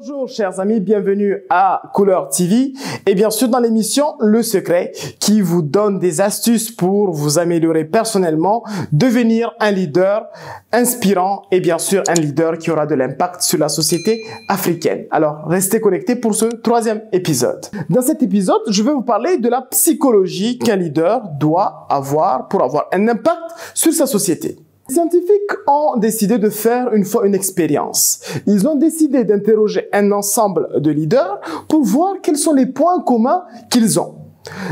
Bonjour chers amis, bienvenue à Couleur TV et bien sûr dans l'émission Le Secret qui vous donne des astuces pour vous améliorer personnellement, devenir un leader inspirant et bien sûr un leader qui aura de l'impact sur la société africaine. Alors restez connectés pour ce troisième épisode. Dans cet épisode, je vais vous parler de la psychologie qu'un leader doit avoir pour avoir un impact sur sa société. Les scientifiques ont décidé de faire une fois une expérience. Ils ont décidé d'interroger un ensemble de leaders pour voir quels sont les points communs qu'ils ont.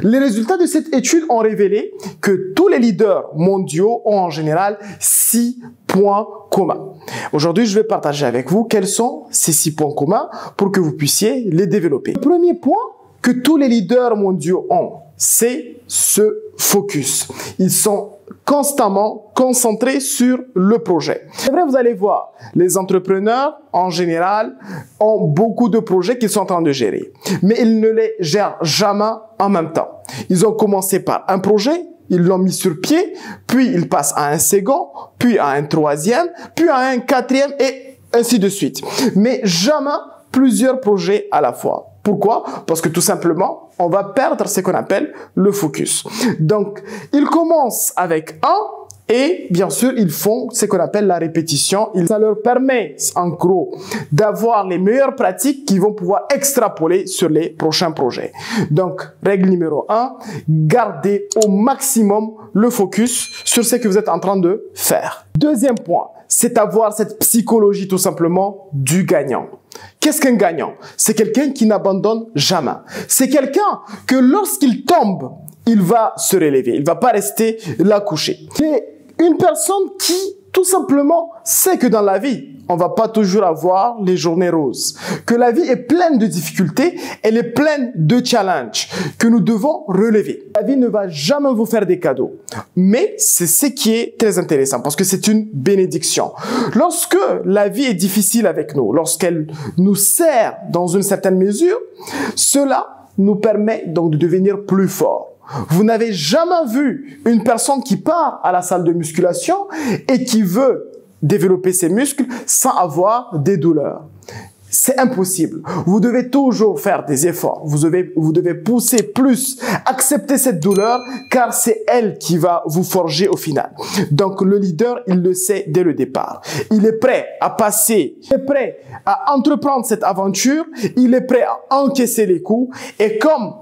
Les résultats de cette étude ont révélé que tous les leaders mondiaux ont en général 6 points communs. Aujourd'hui, je vais partager avec vous quels sont ces 6 points communs pour que vous puissiez les développer. Le premier point que tous les leaders mondiaux ont, c'est ce focus. Ils sont constamment concentrés sur le projet. C'est vrai, vous allez voir, les entrepreneurs, en général, ont beaucoup de projets qu'ils sont en train de gérer. Mais ils ne les gèrent jamais en même temps. Ils ont commencé par un projet, ils l'ont mis sur pied, puis ils passent à un second, puis à un troisième, puis à un quatrième, et ainsi de suite. Mais jamais plusieurs projets à la fois. Pourquoi? Parce que tout simplement, on va perdre ce qu'on appelle le focus. Donc, ils commencent avec un et bien sûr, ils font ce qu'on appelle la répétition. Ça leur permet, en gros, d'avoir les meilleures pratiques qu'ils vont pouvoir extrapoler sur les prochains projets. Donc, règle numéro 1, gardez au maximum le focus sur ce que vous êtes en train de faire. Deuxième point, c'est avoir cette psychologie tout simplement du gagnant. Qu'est-ce qu'un gagnant? C'est quelqu'un qui n'abandonne jamais. C'est quelqu'un que lorsqu'il tombe, il va se relever. Il ne va pas rester là couché. C'est une personne qui, tout simplement, sait que dans la vie, on va pas toujours avoir les journées roses. Que la vie est pleine de difficultés, elle est pleine de challenges que nous devons relever. La vie ne va jamais vous faire des cadeaux. Mais c'est ce qui est très intéressant parce que c'est une bénédiction. Lorsque la vie est difficile avec nous, lorsqu'elle nous sert dans une certaine mesure, cela nous permet donc de devenir plus forts. Vous n'avez jamais vu une personne qui part à la salle de musculation et qui veut développer ses muscles sans avoir des douleurs. C'est impossible. Vous devez toujours faire des efforts. Vous devez pousser plus, accepter cette douleur car c'est elle qui va vous forger au final. Donc le leader, il le sait dès le départ. Il est prêt à passer, il est prêt à entreprendre cette aventure, il est prêt à encaisser les coups et comme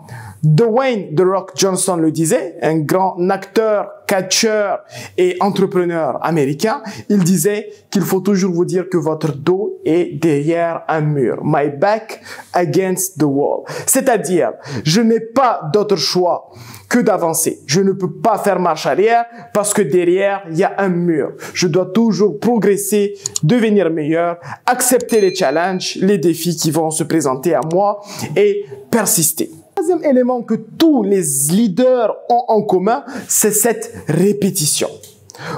Dwayne The Rock Johnson le disait, un grand acteur, catcheur et entrepreneur américain, il disait qu'il faut toujours vous dire que votre dos est derrière un mur. My back against the wall. C'est-à-dire, je n'ai pas d'autre choix que d'avancer. Je ne peux pas faire marche arrière parce que derrière, il y a un mur. Je dois toujours progresser, devenir meilleur, accepter les challenges, les défis qui vont se présenter à moi et persister. Le troisième élément que tous les leaders ont en commun, c'est cette répétition.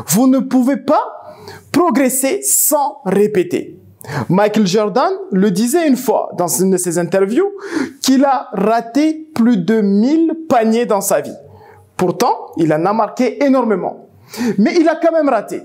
Vous ne pouvez pas progresser sans répéter. Michael Jordan le disait une fois dans une de ses interviews qu'il a raté plus de 1000 paniers dans sa vie. Pourtant, il en a marqué énormément. Mais il a quand même raté.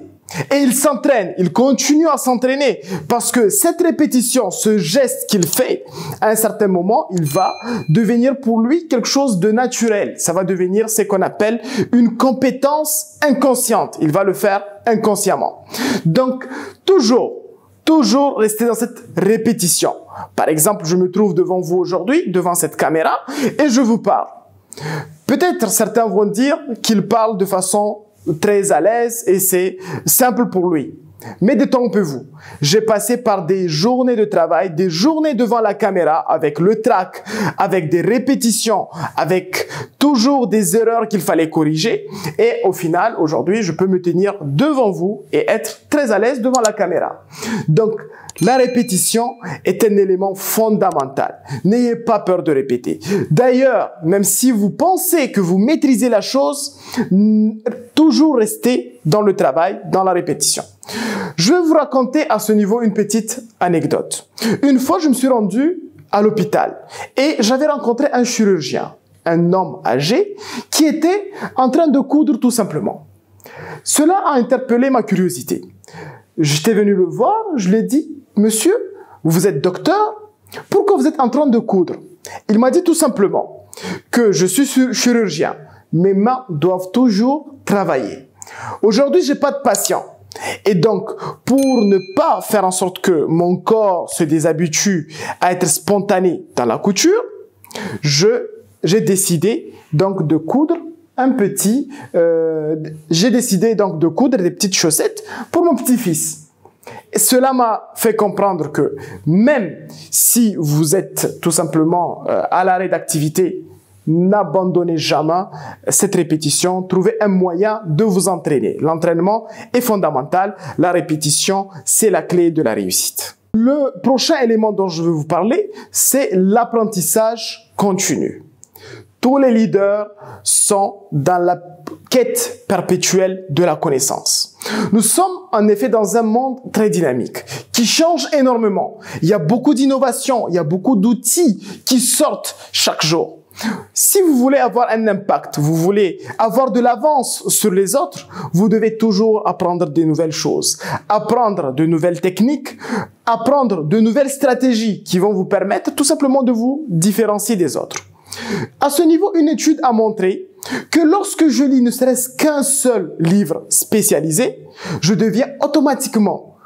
Et il s'entraîne, il continue à s'entraîner parce que cette répétition, ce geste qu'il fait, à un certain moment, il va devenir pour lui quelque chose de naturel. Ça va devenir ce qu'on appelle une compétence inconsciente. Il va le faire inconsciemment. Donc, toujours rester dans cette répétition. Par exemple, je me trouve devant vous aujourd'hui, devant cette caméra, et je vous parle. Peut-être certains vont dire qu'il parle de façon très à l'aise et c'est simple pour lui. Mais détrompez-vous, j'ai passé par des journées de travail, des journées devant la caméra avec le trac, avec des répétitions, avec toujours des erreurs qu'il fallait corriger. Et au final, aujourd'hui, je peux me tenir devant vous et être très à l'aise devant la caméra. Donc, la répétition est un élément fondamental. N'ayez pas peur de répéter. D'ailleurs, même si vous pensez que vous maîtrisez la chose, toujours restez dans le travail, dans la répétition. Je vais vous raconter à ce niveau une petite anecdote. Une fois, je me suis rendu à l'hôpital et j'avais rencontré un chirurgien, un homme âgé qui était en train de coudre tout simplement. Cela a interpellé ma curiosité. J'étais venu le voir, je lui ai dit « Monsieur, vous êtes docteur, Pourquoi vous êtes en train de coudre? Il m'a dit tout simplement que je suis chirurgien. Mes mains doivent toujours travailler. Aujourd'hui, j'ai pas de patient. Et donc, pour ne pas faire en sorte que mon corps se déshabitue à être spontané dans la couture, j'ai décidé donc de coudre j'ai décidé donc de coudre des petites chaussettes pour mon petit-fils. Et cela m'a fait comprendre que même si vous êtes tout simplement à l'arrêt d'activité, n'abandonnez jamais cette répétition. Trouvez un moyen de vous entraîner. L'entraînement est fondamental. La répétition, c'est la clé de la réussite. Le prochain élément dont je veux vous parler, c'est l'apprentissage continu. Tous les leaders sont dans la quête perpétuelle de la connaissance. Nous sommes en effet dans un monde très dynamique, qui change énormément. Il y a beaucoup d'innovations, il y a beaucoup d'outils qui sortent chaque jour. Si vous voulez avoir un impact, vous voulez avoir de l'avance sur les autres, vous devez toujours apprendre de nouvelles choses, apprendre de nouvelles techniques, apprendre de nouvelles stratégies qui vont vous permettre tout simplement de vous différencier des autres. À ce niveau, une étude a montré que lorsque je lis ne serait-ce qu'un seul livre spécialisé, je deviens automatiquement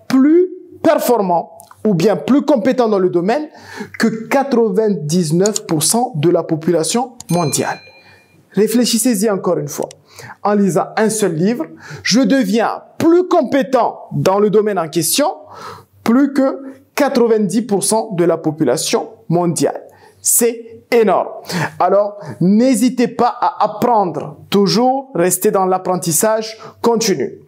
plus performant ou bien plus compétent dans le domaine que 99% de la population mondiale. Réfléchissez-y encore une fois. En lisant un seul livre, je deviens plus compétent dans le domaine en question, plus que 90% de la population mondiale. C'est énorme. Alors, n'hésitez pas à apprendre. Toujours rester dans l'apprentissage continu.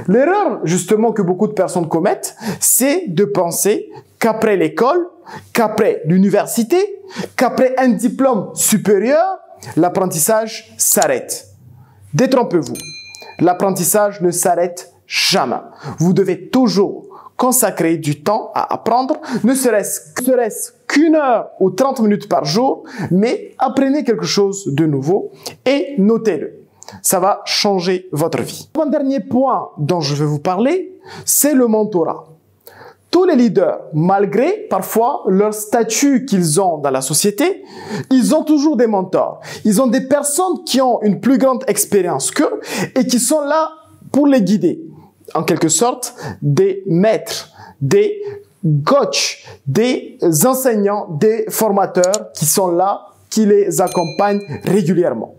L'erreur, justement, que beaucoup de personnes commettent, c'est de penser qu'après l'école, qu'après l'université, qu'après un diplôme supérieur, l'apprentissage s'arrête. Détrompez-vous. L'apprentissage ne s'arrête jamais. Vous devez toujours consacrer du temps à apprendre, ne serait-ce qu'une heure ou 30 minutes par jour, mais apprenez quelque chose de nouveau et notez-le. Ça va changer votre vie. Un dernier point dont je vais vous parler, c'est le mentorat. Tous les leaders, malgré parfois leur statut qu'ils ont dans la société, ils ont toujours des mentors. Ils ont des personnes qui ont une plus grande expérience qu'eux et qui sont là pour les guider. En quelque sorte, des maîtres, des coachs, des enseignants, des formateurs qui sont là, qui les accompagnent régulièrement.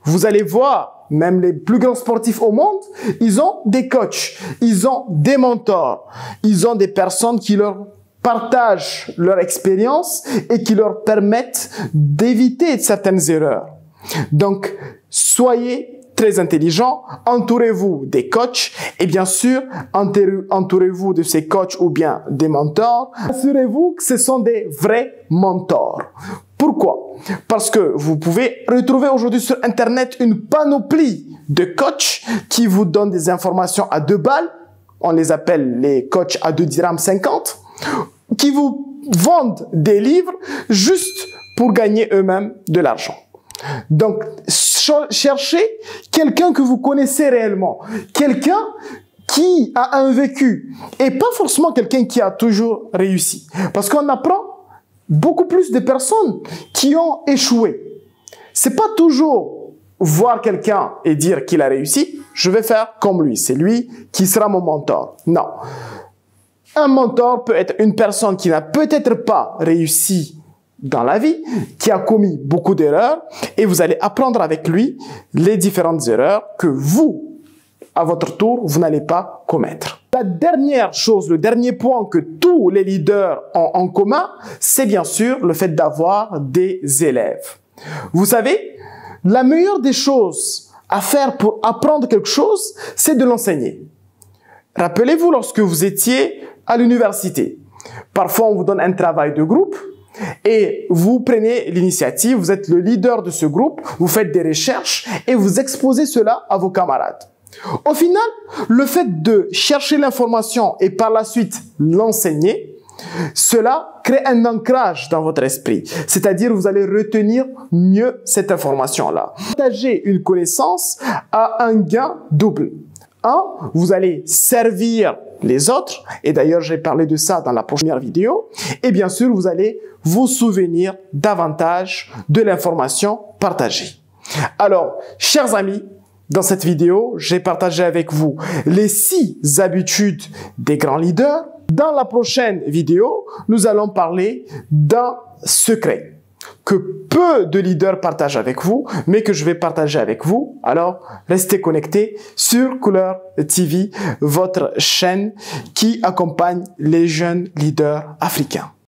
Vous allez voir, même les plus grands sportifs au monde, ils ont des coachs, ils ont des mentors, ils ont des personnes qui leur partagent leur expérience et qui leur permettent d'éviter certaines erreurs. Donc, soyez très intelligent, entourez-vous des coachs et bien sûr, entourez-vous de ces coachs ou bien des mentors. Assurez-vous que ce sont des vrais mentors. Pourquoi? Parce que vous pouvez retrouver aujourd'hui sur Internet une panoplie de coachs qui vous donnent des informations à 2 balles. On les appelle les coachs à 2 dirhams 50, qui vous vendent des livres juste pour gagner eux-mêmes de l'argent. Donc, cherchez quelqu'un que vous connaissez réellement, quelqu'un qui a un vécu et pas forcément quelqu'un qui a toujours réussi. Parce qu'on apprend beaucoup plus de personnes qui ont échoué. C'est pas toujours voir quelqu'un et dire qu'il a réussi, je vais faire comme lui, c'est lui qui sera mon mentor. Non. Un mentor peut être une personne qui n'a peut-être pas réussi dans la vie, qui a commis beaucoup d'erreurs et vous allez apprendre avec lui les différentes erreurs que vous, à votre tour, vous n'allez pas commettre. La dernière chose, le dernier point que tous les leaders ont en commun, c'est bien sûr le fait d'avoir des élèves. Vous savez, la meilleure des choses à faire pour apprendre quelque chose, c'est de l'enseigner. Rappelez-vous lorsque vous étiez à l'université. Parfois, on vous donne un travail de groupe et vous prenez l'initiative, vous êtes le leader de ce groupe, vous faites des recherches et vous exposez cela à vos camarades. Au final, le fait de chercher l'information et par la suite l'enseigner, cela crée un ancrage dans votre esprit. C'est-à-dire, vous allez retenir mieux cette information-là. Partager une connaissance a un gain double. Un, vous allez servir les autres, et d'ailleurs j'ai parlé de ça dans la première vidéo, et bien sûr vous allez vous souvenir davantage de l'information partagée. Alors, chers amis, dans cette vidéo, j'ai partagé avec vous les 6 habitudes des grands leaders. Dans la prochaine vidéo, nous allons parler d'un secret que peu de leaders partagent avec vous, mais que je vais partager avec vous. Alors, restez connectés sur Couleur TV, votre chaîne qui accompagne les jeunes leaders africains.